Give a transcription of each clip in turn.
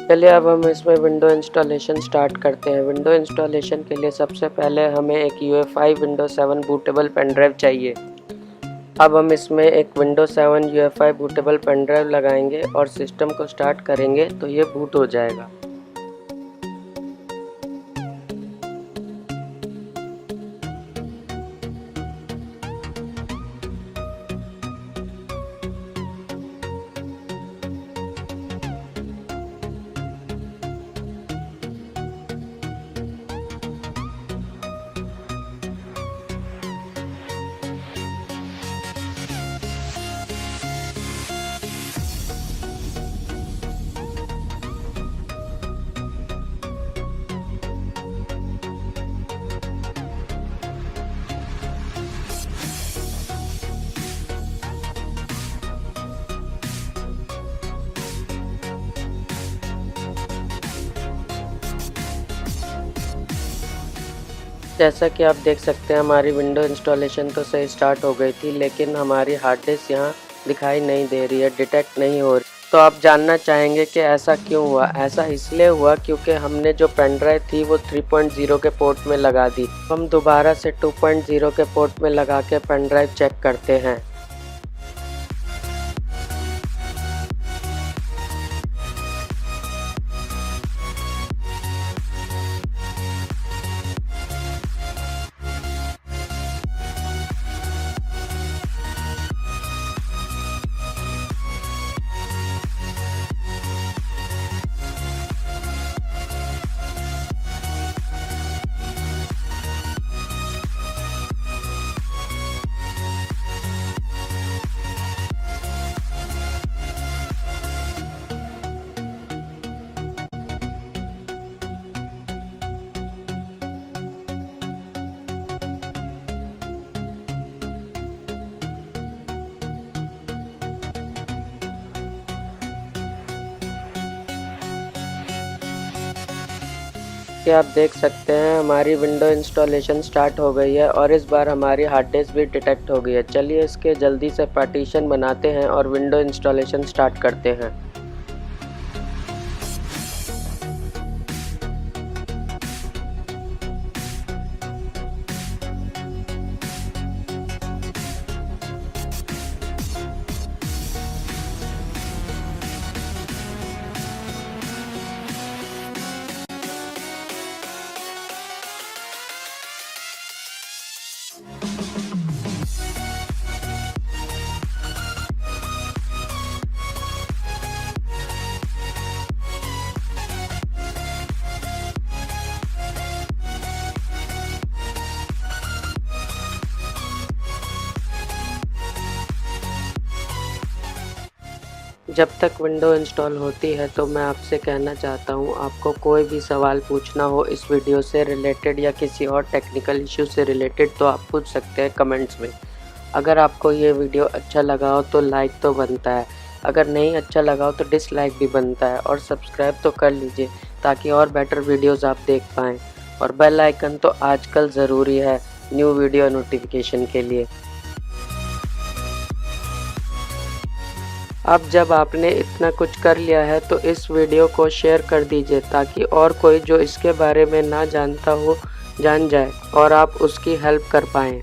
चलिए अब हम इसमें विंडो इंस्टॉलेशन स्टार्ट करते हैं। विंडो इंस्टॉलेशन के लिए सबसे पहले हमें एक UEFI window 7 bootable pen drive चाहिए। अब हम इसमें एक window 7 UEFI bootable pen drive लगाएंगे और सिस्टम को स्टार्ट करेंगे तो ये बूट हो जाएगा। जैसा कि आप देख सकते हैं हमारी विंडो इंस्टॉलेशन तो सही स्टार्ट हो गई थी, लेकिन हमारी हार्ड डिस्क यहाँ दिखाई नहीं दे रही है, डिटेक्ट नहीं हो रही। तो आप जानना चाहेंगे कि ऐसा क्यों हुआ। ऐसा इसलिए हुआ क्योंकि हमने जो पेन ड्राइव थी वो 3.0 के पोर्ट में लगा दी। हम दोबारा से 2.0 के पोर्ट में लगा के पेन ड्राइव चेक करते हैं। कि आप देख सकते हैं हमारी विंडो इंस्टॉलेशन स्टार्ट हो गई है और इस बार हमारी हार्ड डिस्क भी डिटेक्ट हो गई है। चलिए इसके जल्दी से पार्टीशन बनाते हैं और विंडो इंस्टॉलेशन स्टार्ट करते हैं। जब तक विंडो इंस्टॉल होती है तो मैं आपसे कहना चाहता हूँ, आपको कोई भी सवाल पूछना हो इस वीडियो से रिलेटेड या किसी और टेक्निकल इशू से रिलेटेड तो आप पूछ सकते हैं कमेंट्स में। अगर आपको ये वीडियो अच्छा लगा हो तो लाइक तो बनता है, अगर नहीं अच्छा लगा हो तो डिसलाइक भी बनता है, और सब्सक्राइब तो कर लीजिए ताकि और बेटर वीडियोज़ आप देख पाएँ। और बेल आइकन तो आजकल ज़रूरी है न्यू वीडियो नोटिफिकेशन के लिए। अब जब आपने इतना कुछ कर लिया है तो इस वीडियो को शेयर कर दीजिए ताकि और कोई जो इसके बारे में ना जानता हो जान जाए और आप उसकी हेल्प कर पाएँ।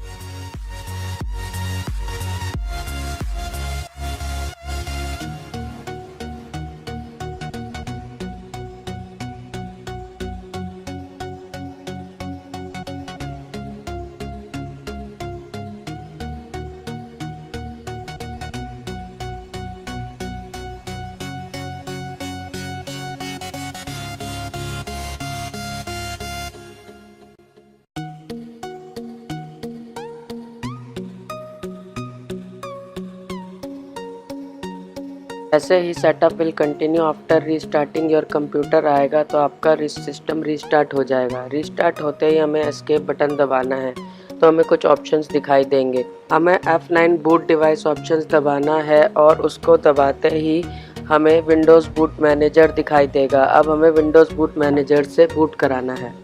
ऐसे ही setup will continue after restarting your computer आएगा तो आपका सिस्टम रीस्टार्ट हो जाएगा। रीस्टार्ट होते ही हमें एस्केप बटन दबाना है तो हमें कुछ ऑप्शंस दिखाई देंगे। हमें F9 बूट डिवाइस ऑप्शंस दबाना है और उसको दबाते ही हमें विंडोज़ बूट मैनेजर दिखाई देगा। अब हमें विंडोज़ बूट मैनेजर से बूट कराना है।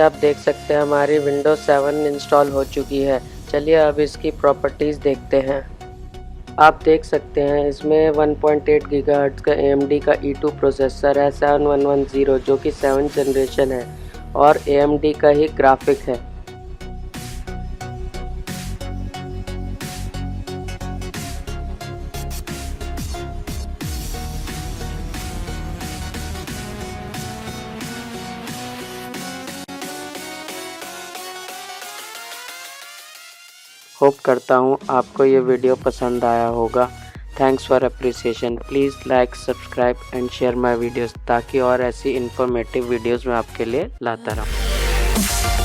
आप देख सकते हैं हमारी विंडोज 7 इंस्टॉल हो चुकी है। चलिए अब इसकी प्रॉपर्टीज़ देखते हैं। आप देख सकते हैं इसमें 1.8 गीगाहर्ट्ज़ का AMD का E2 प्रोसेसर है, 7110 जो कि 7 जनरेशन है और AMD का ही ग्राफिक है। होप करता हूँ आपको ये वीडियो पसंद आया होगा। Thanks for appreciation. Please like, subscribe and share my videos ताकि और ऐसी इन्फॉर्मेटिव वीडियोस मैं आपके लिए लाता रहूँ।